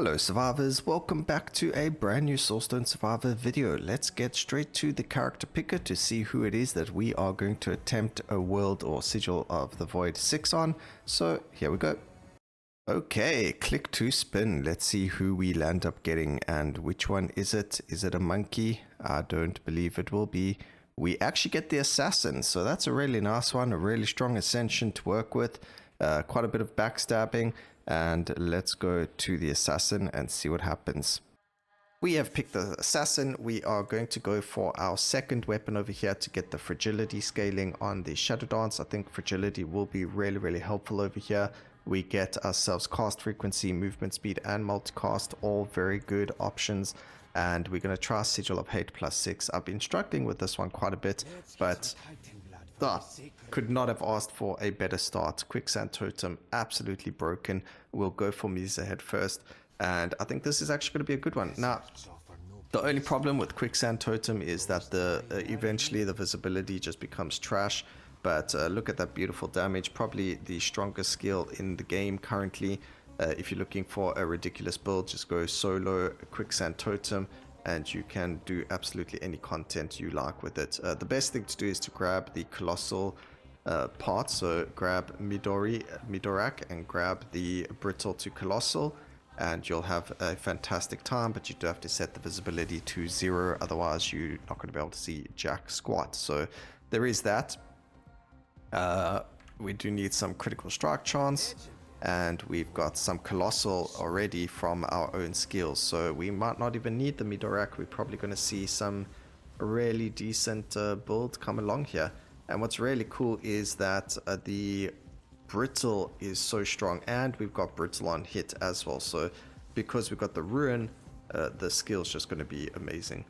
Hello survivors, welcome back to a brand new Soulstone survivor video. Let's get straight to the character picker to see who it is that we are going to attempt a world or sigil of the void 6 on. So here we go. Okay, click to spin. Let's see who we land up getting and which one is it? Is it a monkey? I don't believe it will be. We actually get the assassin, so that's a really nice one, a really strong ascension to work with. Quite a bit of backstabbing, and let's go to the assassin and see what happens. We have picked the assassin. We are going to go for our second weapon over here to get the fragility scaling on the shadow dance. I think fragility will be really helpful over here. We get ourselves cast frequency, movement speed, and multicast, all very good options. And we're going to try Sigil of Hate +6. I've been struggling with this one quite a bit, but could not have asked for a better start. Quicksand Totem, absolutely broken. We'll go for Misa head first, and I think this is actually going to be a good one. Now, the only problem with Quicksand Totem is that eventually the visibility just becomes trash. But look at that beautiful damage, probably the strongest skill in the game currently. If you're looking for a ridiculous build, just go solo Quicksand Totem, and you can do absolutely any content you like with it. The best thing to do is to grab the colossal part, so grab Midorak and grab the brittle to colossal, and you'll have a fantastic time, but you do have to set the visibility to 0, otherwise you're not going to be able to see jack squat. So there is that. We do need some critical strike chance, and we've got some colossal already from our own skills, so we might not even need the Midorak. We're probably going to see some really decent build come along here. And what's really cool is that the brittle is so strong, and we've got brittle on hit as well, so because we've got the ruin, the skill's just going to be amazing.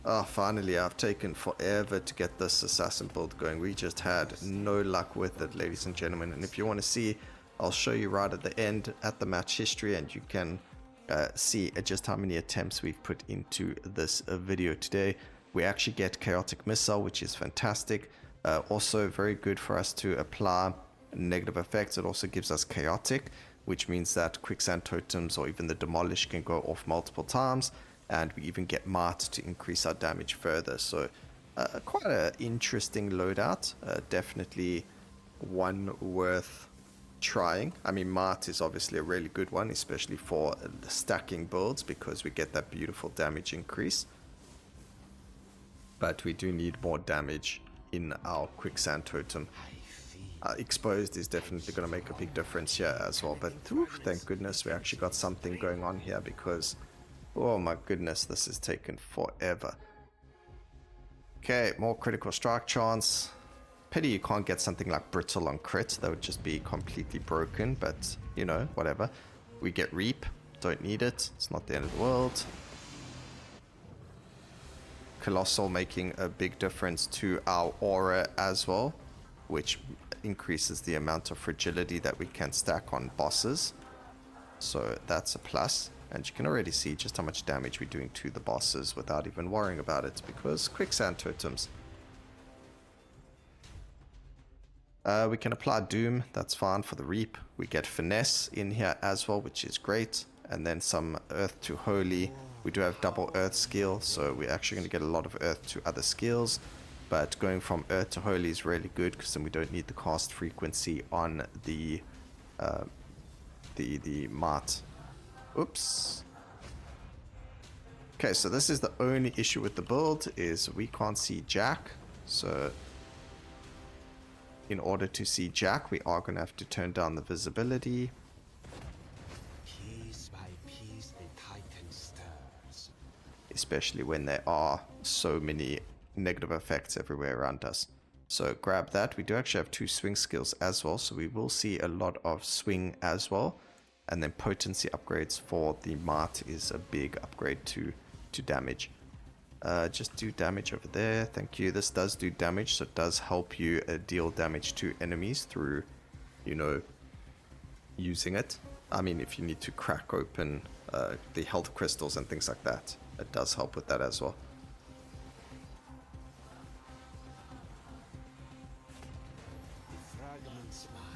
Oh, finally, I've taken forever to get this assassin build going. We just had no luck with it, ladies and gentlemen, and if you want to see, I'll show you right at the end at the match history, and you can see just how many attempts we've put into this video today. We actually get chaotic missile, which is fantastic. Also very good for us to apply negative effects. It also gives us chaotic, which means that quicksand totems or even the demolish can go off multiple times, and we even get might to increase our damage further. So quite an interesting loadout, definitely one worth trying. I mean, might is obviously a really good one, especially for the stacking builds, because we get that beautiful damage increase. But we do need more damage in our quicksand totem. Exposed is definitely going to make a big difference here as well. But thank goodness we actually got something going on here, because oh my goodness, this has taken forever. Okay, more critical strike chance. Pity you can't get something like brittle on crit. That would just be completely broken, but you know, whatever. We get reap, don't need it, it's not the end of the world. Colossal making a big difference to our aura as well, which increases the amount of fragility that we can stack on bosses, so that's a plus. And you can already see just how much damage we're doing to the bosses without even worrying about it, because quicksand totems. We can apply Doom, that's fine for the Reap. We get Finesse in here as well, which is great. And then some Earth to Holy. We do have double Earth skill, so we're actually going to get a lot of Earth to other skills. But going from Earth to Holy is really good, because then we don't need the cast frequency on the Might. Oops. Okay, so this is the only issue with the build, is we can't see Jack. So in order to see Jack, we are going to have to turn down the visibility. Piece by piece, the Titan stirs. Especially when there are so many negative effects everywhere around us. So grab that. We do actually have 2 swing skills as well, so we will see a lot of swing as well. And then potency upgrades for the might is a big upgrade to damage. Just do damage over there, thank you. This does do damage, so it does help you deal damage to enemies through, you know, using it. I mean, if you need to crack open the health crystals and things like that, it does help with that as well.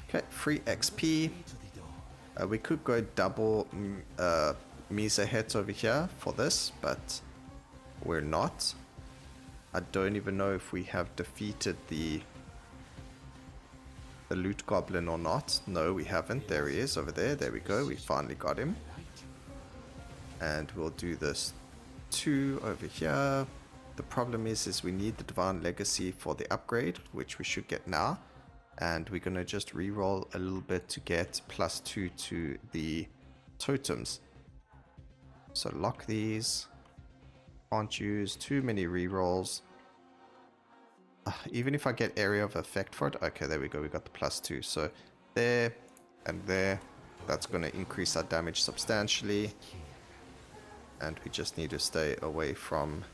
Okay, free XP. We could go double Misa hits over here for this, but we're not. I don't even know if we have defeated the loot goblin or not. No, we haven't. There he is over there. There we go. We finally got him. And we'll do this 2 over here. The problem is we need the Divine Legacy for the upgrade, which we should get now. And we're going to just reroll a little bit to get +2 to the totems. So lock these. Can't use too many rerolls. Even if I get area of effect for it. Okay, there we go. We got the +2. So there and there. That's going to increase our damage substantially. And we just need to stay away from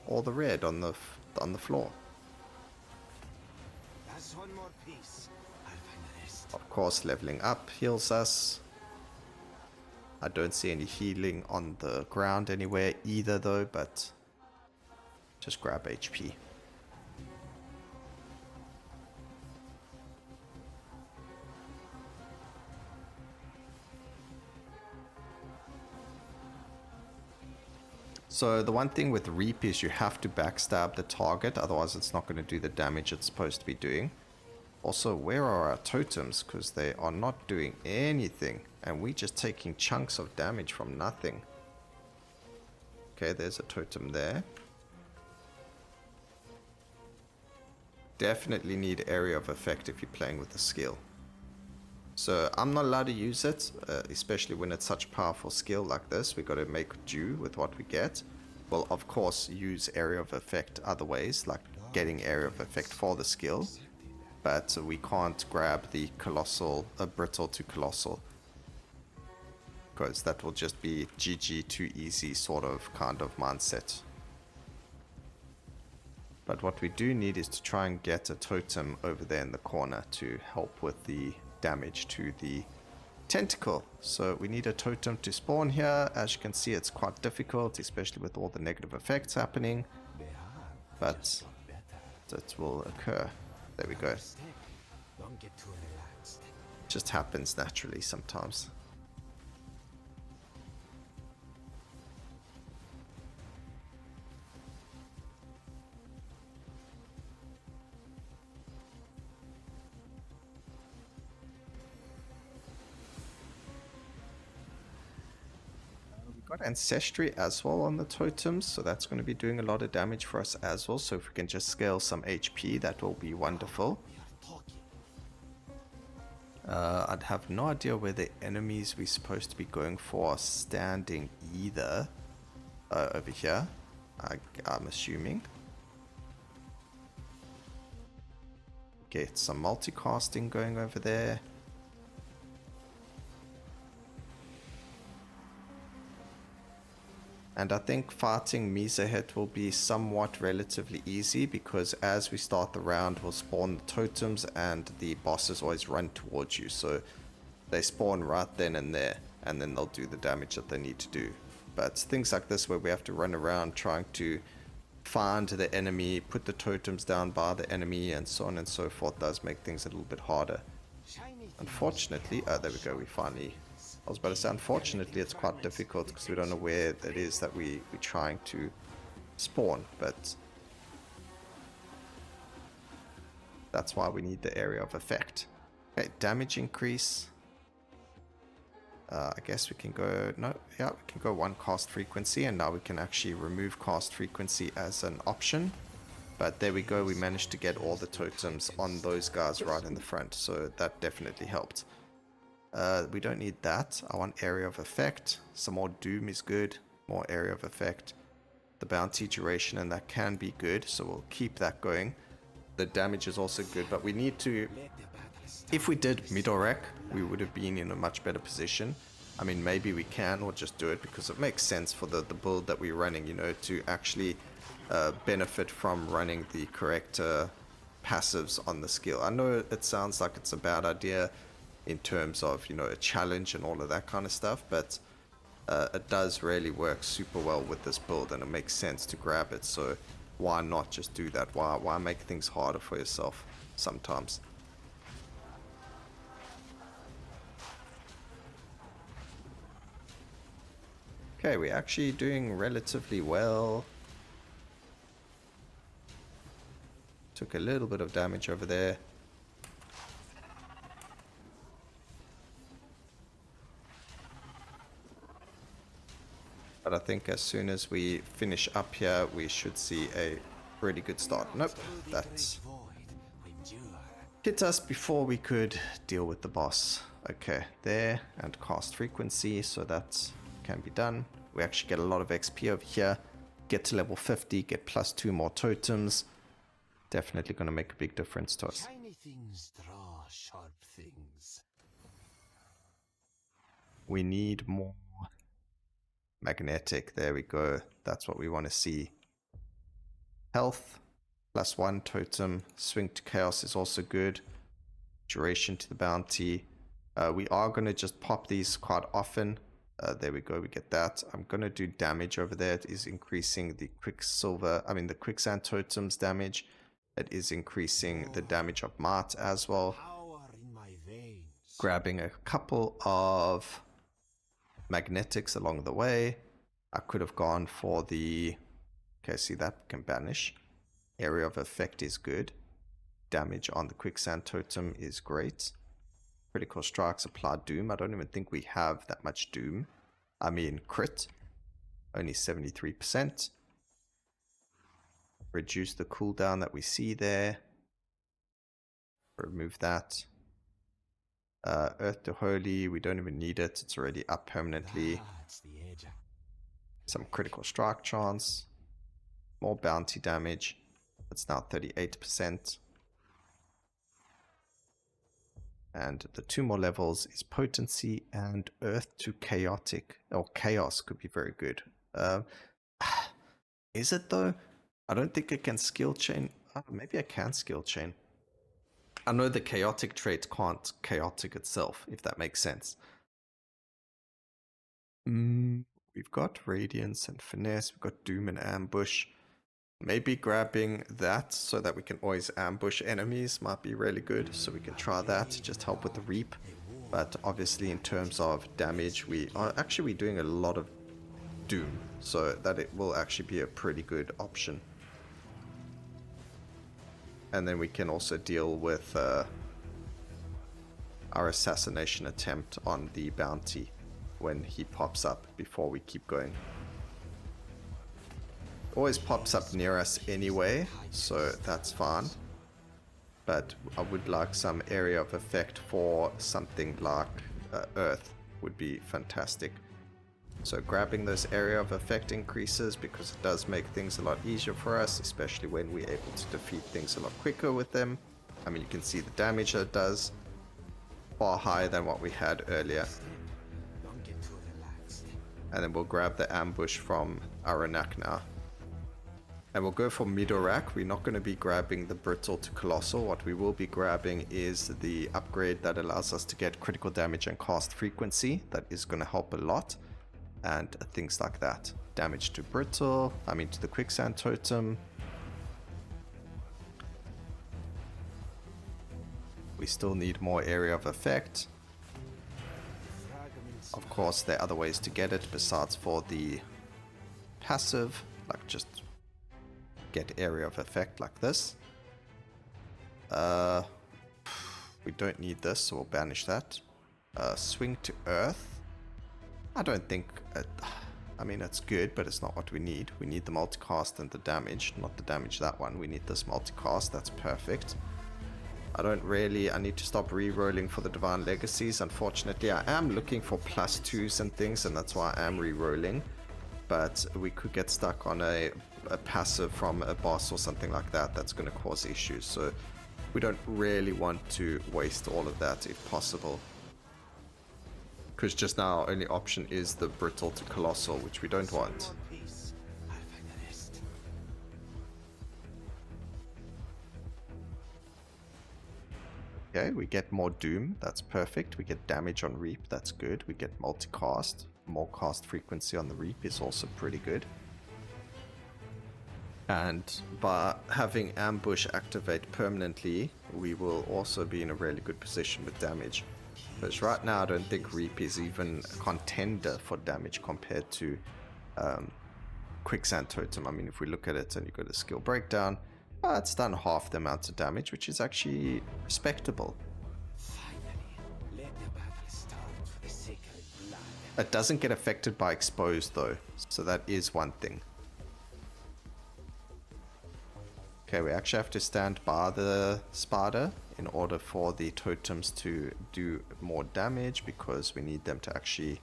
all the red on the floor. That's one more piece. I'll find the rest. Of course, leveling up heals us. I don't see any healing on the ground anywhere either though, but just grab HP. So the one thing with Reap is you have to backstab the target, otherwise it's not going to do the damage it's supposed to be doing. Also, where are our totems? Because they are not doing anything, and we're just taking chunks of damage from nothing. Okay, there's a totem there. Definitely need area of effect if you're playing with the skill. So I'm not allowed to use it, especially when it's such a powerful skill like this. We got to make do with what we get. We'll of course use area of effect other ways, like getting area of effect for the skill. But we can't grab the colossal, brittle to colossal. Because that will just be GG too easy sort of kind of mindset. But what we do need is to try and get a totem over there in the corner to help with the damage to the tentacle. So we need a totem to spawn here. As you can see, it's quite difficult, especially with all the negative effects happening. But it will occur. There we go. Don't get too relaxed. Just happens naturally sometimes. Got Ancestry as well on the totems, so that's going to be doing a lot of damage for us as well. So if we can just scale some HP, that will be wonderful. I'd have no idea where the enemies we're supposed to be going for are standing either. Over here, I'm assuming. Get some multicasting going over there. And I think fighting Misa hit will be somewhat relatively easy, because as we start the round we'll spawn the totems and the bosses always run towards you, so they spawn right then and there, and then they'll do the damage that they need to do. But things like this where we have to run around trying to find the enemy, put the totems down by the enemy and so on and so forth does make things a little bit harder. Unfortunately, there we go, we finally... I was about to say, unfortunately, it's quite difficult because we don't know where it is that we're trying to spawn, but that's why we need the area of effect. Okay, damage increase. I guess we can go, no, yeah, we can go 1 cast frequency, and now we can actually remove cast frequency as an option. But there we go, we managed to get all the totems on those guys right in the front, so that definitely helped. We don't need that. I want area of effect. Some more doom is good. More area of effect. The bounty duration, and that can be good, so we'll keep that going. The damage is also good, but we need to... If we did middle rec, we would have been in a much better position. I mean, maybe we can, or just do it, because it makes sense for the build that we're running, you know, to actually benefit from running the correct passives on the skill. I know it sounds like it's a bad idea, in terms of, you know, a challenge and all of that kind of stuff, but it does really work super well with this build, and it makes sense to grab it. So why not just do that? Why make things harder for yourself sometimes? Okay, we're actually doing relatively well. Took a little bit of damage over there. But I think as soon as we finish up here, we should see a pretty good start. Nope, that's hit us before we could deal with the boss. Okay, there, and cast frequency, so that can be done. We actually get a lot of XP over here. Get to level 50, get +2 more totems. Definitely going to make a big difference to us. Shiny things draw sharp things. We need more magnetic. There we go. That's what we want to see. Health, +1 totem. Swing to chaos is also good. Duration to the bounty. We are going to just pop these quite often. There we go, we get that. I'm going to do damage over there. It is increasing the the quicksand totems damage. It is increasing the damage of Mart as well. Power in my veins. Grabbing a couple of magnetics along the way. I could have gone for the... Okay, see that can banish. Area of effect is good. Damage on the quicksand totem is great. Critical strikes apply doom. I don't even think we have that much doom. I mean crit. Only 73%. Reduce the cooldown that we see there. Remove that. Earth to Holy, we don't even need it. It's already up permanently. That's the edge. Some critical strike chance. More bounty damage. It's now 38%. And the 2 more levels is potency and earth to chaotic. Or chaos could be very good. Is it though? I don't think it can skill chain. Oh, maybe I can skill chain. I know the chaotic trait can't chaotic itself, if that makes sense. We've got radiance and finesse. We've got doom and ambush. Maybe grabbing that so that we can always ambush enemies might be really good. So we can try that to just help with the reap. But obviously in terms of damage, we are actually doing a lot of doom. So that it will actually be a pretty good option. And then we can also deal with our assassination attempt on the bounty when he pops up before we keep going. Always pops up near us anyway, so that's fine. But I would like some area of effect for something like Earth would be fantastic. So grabbing those area of effect increases because it does make things a lot easier for us, especially when we're able to defeat things a lot quicker with them. I mean, you can see the damage that it does, far higher than what we had earlier. Don't get too relaxed. And then we'll grab the ambush from Aranak now. And we'll go for Midorak. We're not going to be grabbing the Brittle to Colossal. What we will be grabbing is the upgrade that allows us to get critical damage and cast frequency. That is going to help a lot. And things like that. Damage to Brittle, to the Quicksand Totem. We still need more area of effect. Of course, there are other ways to get it besides for the passive, like just get area of effect like this. We don't need this, so we'll banish that. Swing to Earth. I don't think... it's good, but it's not what we need. We need the multicast and the damage, not the damage that one. We need this multicast, that's perfect. I need to stop re-rolling for the Divine Legacies. Unfortunately, I am looking for +2s and things, and that's why I am re-rolling. But we could get stuck on a passive from a boss or something like that. That's going to cause issues, so we don't really want to waste all of that if possible. Because just now our only option is the Brittle to Colossal, which we don't want. Peace. I'll find the rest. Okay, we get more Doom, that's perfect. We get damage on Reap, that's good. We get multicast. More cast frequency on the Reap is also pretty good. And by having Ambush activate permanently, we will also be in a really good position with damage. Because right now I don't think Reap is even a contender for damage compared to Quicksand Totem. I mean, if we look at it and you go to skill breakdown, it's done half the amount of damage, which is actually respectable. Finally, let the battle start for the sacred blood. It doesn't get affected by exposed though, so that is one thing. Okay, we actually have to stand by the spider in order for the totems to do more damage, because we need them to actually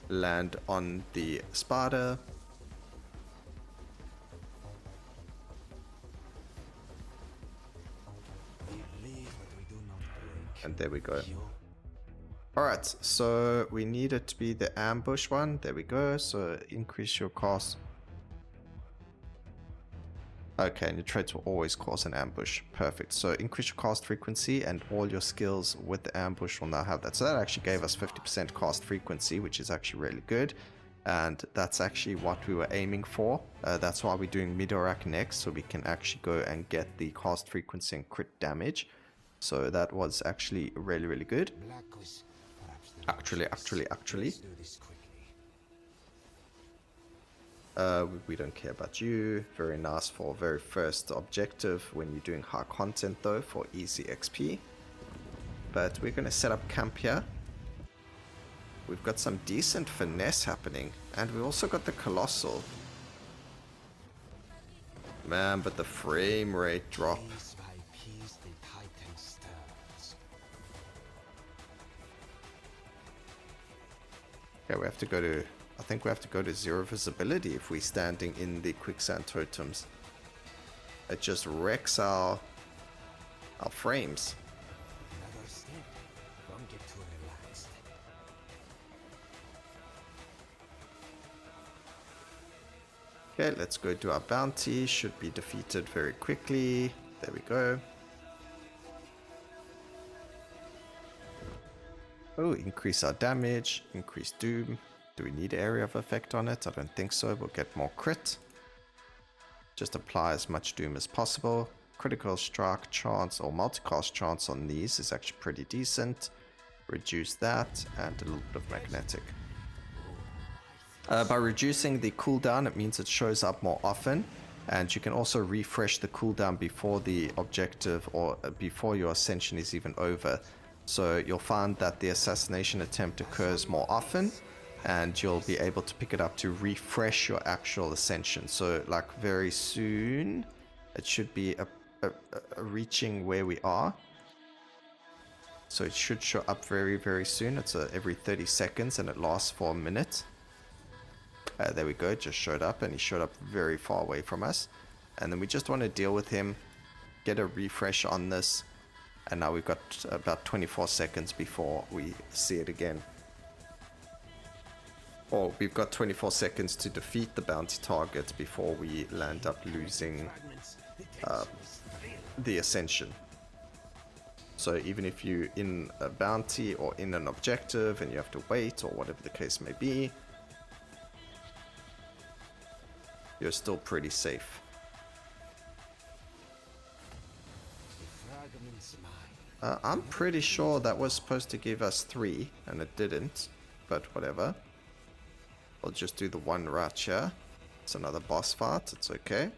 land on the spider. We live, but we do not break. And there we go. You Alright, so we need it to be the ambush one. There we go. So increase your cost. Okay, and your traits will always cause an ambush. Perfect. So increase your cast frequency, and all your skills with the ambush will now have that. So that actually gave us 50% cast frequency, which is actually really good. And that's actually what we were aiming for. That's why we're doing Midorak next, so we can actually go and get the cast frequency and crit damage. So that was actually really, really good. black was perhaps the Actually. Let's do this quickly. We don't care about you. Very nice for very first objective when you're doing high content though, for easy XP. But we're going to set up camp here. We've got some decent finesse happening, and we also got the Colossal. Man, but the frame rate drop. Piece by piece, the Titan stirs. Okay, we have to go to... I think we have to go to 0 visibility if we're standing in the quicksand totems. It just wrecks our frames. Another step. Don't get too relaxed. Okay, let's go do our bounty. Should be defeated very quickly. There we go. Oh, increase our damage, increase doom. Do we need area of effect on it? I don't think so. We'll get more crit. Just apply as much doom as possible. Critical strike chance or multicast chance on these is actually pretty decent. Reduce that, and a little bit of magnetic. By reducing the cooldown, it means it shows up more often, and you can also refresh the cooldown before the objective or before your ascension is even over. So you'll find that the assassination attempt occurs more often, and you'll be able to pick it up to refresh your actual ascension. So like very soon, it should be reaching where we are. So it should show up very, very soon. It's every 30 seconds and it lasts for a minute. There we go, it just showed up, and he showed up very far away from us. And then we just want to deal with him, get a refresh on this, and now we've got about 24 seconds before we see it again. Or we've got 24 seconds to defeat the bounty target before we land up losing the ascension. So even if you're in a bounty or in an objective and you have to wait or whatever the case may be, you're still pretty safe. The fragment's mine. I'm pretty sure that was supposed to give us 3 and it didn't, but whatever. I'll just do the one right here. It's another boss fight, it's okay.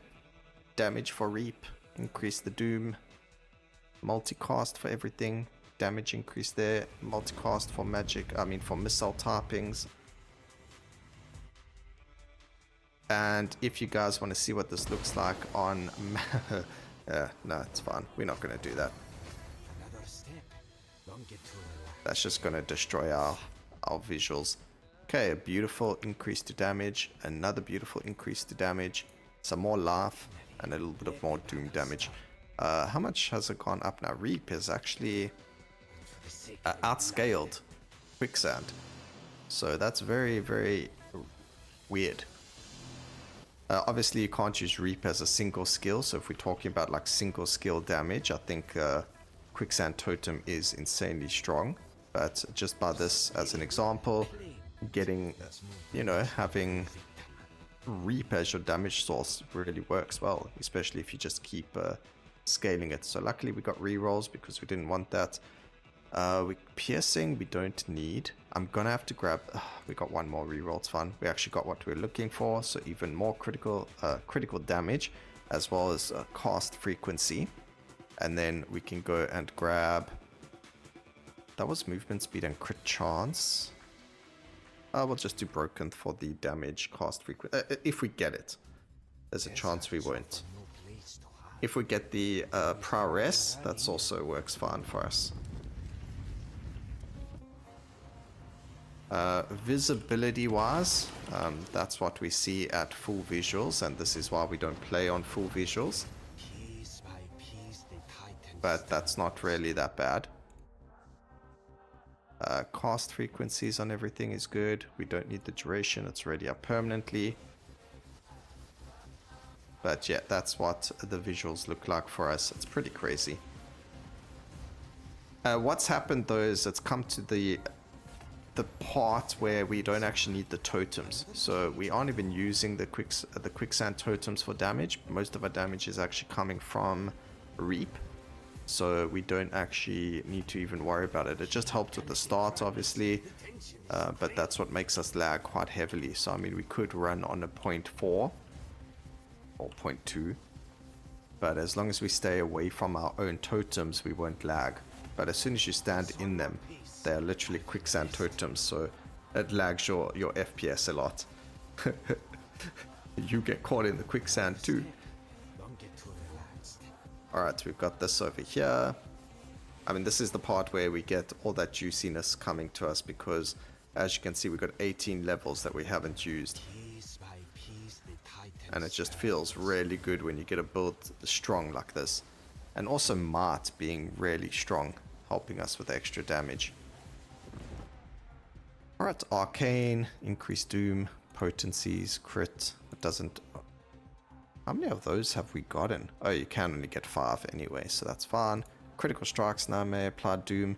Damage for Reap, increase the doom. Multicast for everything, damage increase there. Multicast for magic, for missile typings. And if you guys want to see what this looks like on... no, it's fine. We're not going to do that. Another step. Don't get too relaxed. That's just going to destroy our visuals. Okay, a beautiful increase to damage. Another beautiful increase to damage. Some more life. And a little bit of more doom damage. How much has it gone up now? Reap is actually outscaled Quicksand. So that's very, very weird. Obviously, you can't use Reap as a single skill. So if we're talking about like single skill damage, I think Quicksand Totem is insanely strong. But just by this as an example, getting, having Reap as your damage source really works well, especially if you just keep scaling it. So luckily we got rerolls because we didn't want that. Piercing we don't need. I'm gonna have to grab, we got one more reroll, it's fun. We actually got what we're looking for, so even more critical damage, as well as cast frequency. And then we can go and grab, that was movement speed and crit chance. We'll just do broken for the damage cast frequency, if we get it. There's a chance we won't. If we get the prowess, that's also works fine for us. Visibility wise, that's what we see at full visuals, and this is why we don't play on full visuals. But that's not really that bad. Cast frequencies on everything is good. We don't need the duration, it's already up permanently. But yeah, that's what the visuals look like for us. It's pretty crazy. What's happened though is it's come to the part where we don't actually need the totems. So we aren't even using the quicksand totems for damage. Most of our damage is actually coming from Reap. So we don't actually need to even worry about it. It just helped at the start, obviously. But that's what makes us lag quite heavily. So I mean, we could run on a 0.4 or 0.2. But as long as we stay away from our own totems, we won't lag. But as soon as you stand in them, they are literally quicksand totems, so it lags your FPS a lot. You get caught in the quicksand too. Alright, we've got this over here. I mean, this is the part where we get all that juiciness coming to us, because as you can see, we've got 18 levels that we haven't used. And it just feels really good when you get a build strong like this. And also Mart being really strong, helping us with extra damage. Alright, Arcane, Increased Doom, Potencies, Crit. It doesn't... How many of those have we gotten? Oh, you can only get 5 anyway, so that's fine. Critical Strikes now may apply Doom.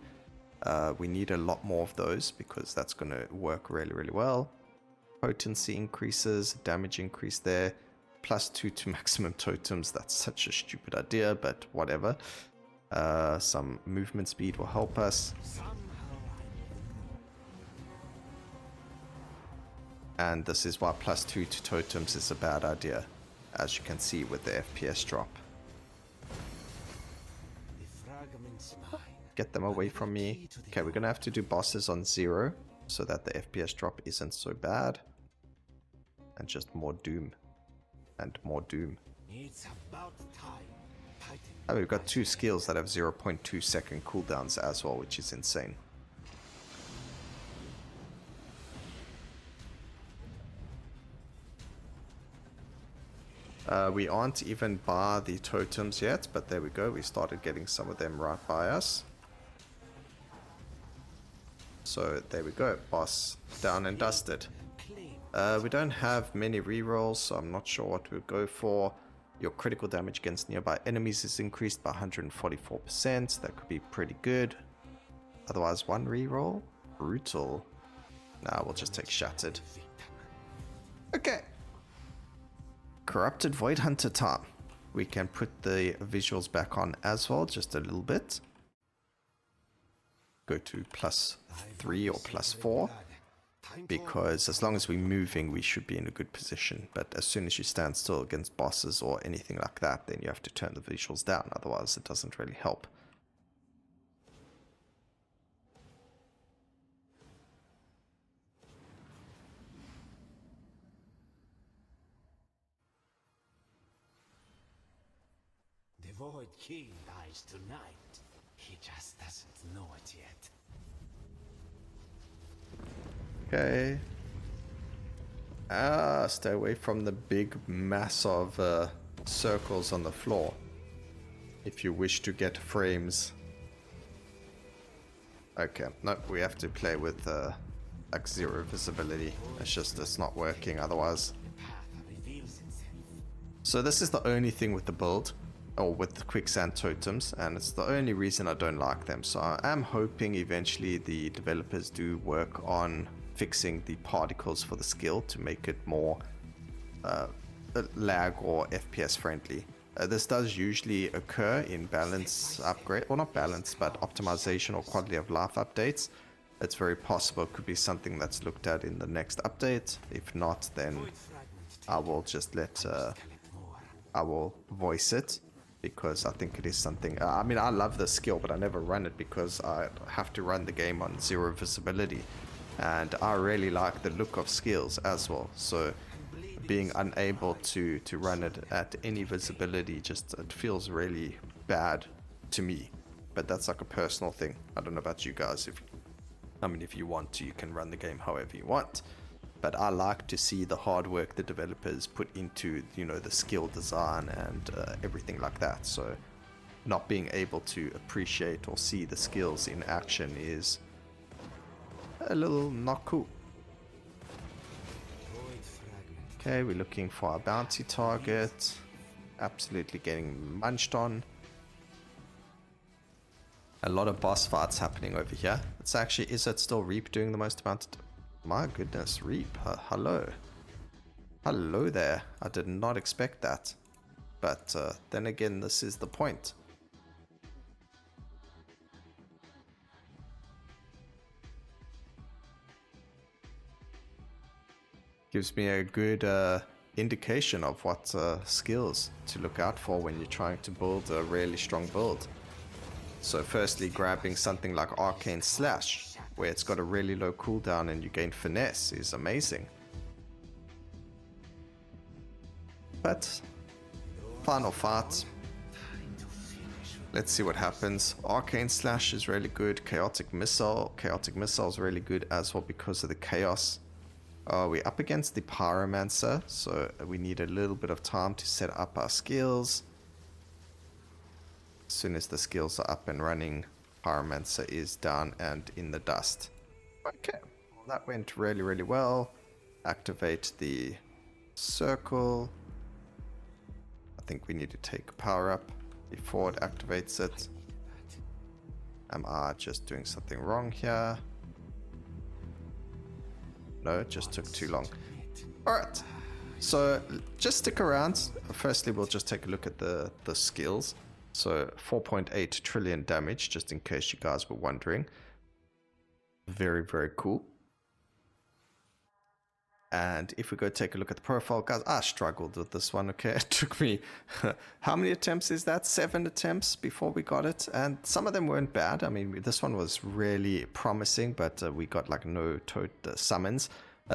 We need a lot more of those because that's going to work really, really well. Potency increases, damage increase there. +2 to maximum totems. That's such a stupid idea, but whatever. Some movement speed will help us. And this is why +2 to totems is a bad idea, as you can see with the FPS drop. Get them away from me. Okay, we're gonna have to do bosses on 0 so that the FPS drop isn't so bad. And just more Doom. And more Doom. Oh, we've got 2 skills that have 0.2 second cooldowns as well, which is insane. We aren't even by the totems yet, but there we go. We started getting some of them right by us. So there we go. Boss down and dusted. We don't have many rerolls, so I'm not sure what we'll go for. Your critical damage against nearby enemies is increased by 144%. That could be pretty good. Otherwise, 1 reroll? Brutal. Nah, we'll just take Shattered. Okay. Corrupted Void Hunter time. We can put the visuals back on as well, just a little bit. Go to +3 or +4. Because as long as we're moving, we should be in a good position. But as soon as you stand still against bosses or anything like that, then you have to turn the visuals down. Otherwise, it doesn't really help. The Void King dies tonight. He just doesn't know it yet. Okay. Stay away from the big mass of circles on the floor if you wish to get frames. Okay, no, we have to play with like 0 visibility. It's not working otherwise. So this is the only thing with the build, or with the quicksand totems, and it's the only reason I don't like them. So I am hoping eventually the developers do work on fixing the particles for the skill to make it more lag or FPS friendly. This does usually occur in balance upgrade, or not balance, but optimization or quality of life updates. It's very possible it could be something that's looked at in the next update. If not, then I will just I will voice it, because I think it is something. I mean, I love the skill, but I never run it because I have to run the game on 0 visibility, and I really like the look of skills as well. So being unable to run it at any visibility, just it feels really bad to me. But that's like a personal thing. I don't know about you guys. If you want to, you can run the game however you want. But I like to see the hard work the developers put into, you know, the skill design and everything like that. So not being able to appreciate or see the skills in action is a little not cool. Okay, we're looking for our bounty target. Absolutely getting munched on. A lot of boss fights happening over here. It's actually, is it still Reap doing the most amount of... My goodness, Reap. Hello. Hello there. I did not expect that. But then again, this is the point. Gives me a good indication of what skills to look out for when you're trying to build a really strong build. So firstly, grabbing something like Arcane Slash, where it's got a really low cooldown and you gain finesse, is amazing. But final fight. Let's see what happens. Arcane Slash is really good. Chaotic Missile is really good as well because of the chaos. We're up against the Pyromancer, so we need a little bit of time to set up our skills. As soon as the skills are up and running, Pyromancer is down and in the dust. Okay, well, that went really, really well. Activate the circle. I think we need to take a power up before it activates it. Am I just doing something wrong here? No, it just took too long. Alright, so just stick around. Firstly, we'll just take a look at the skills. So 4.8 trillion damage, just in case you guys were wondering. Very, very cool. And if we go take a look at the profile, guys, I struggled with this one, okay? It took me, how many attempts is that? 7 attempts before we got it. And some of them weren't bad. I mean, this one was really promising, but we got like no summons.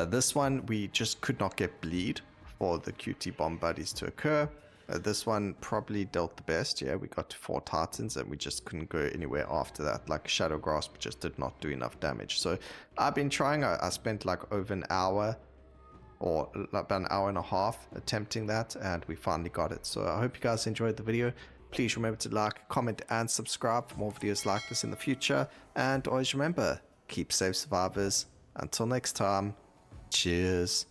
This one, we just could not get bleed for the QT bomb buddies to occur. This one probably dealt the best. Yeah, we got to 4 Titans and we just couldn't go anywhere after that. Like Shadow Grasp just did not do enough damage. So I've been trying. I spent like over an hour or about an hour and a half attempting that, and we finally got it. So I hope you guys enjoyed the video. Please remember to like, comment, and subscribe for more videos like this in the future. And always remember, keep safe, survivors. Until next time, cheers.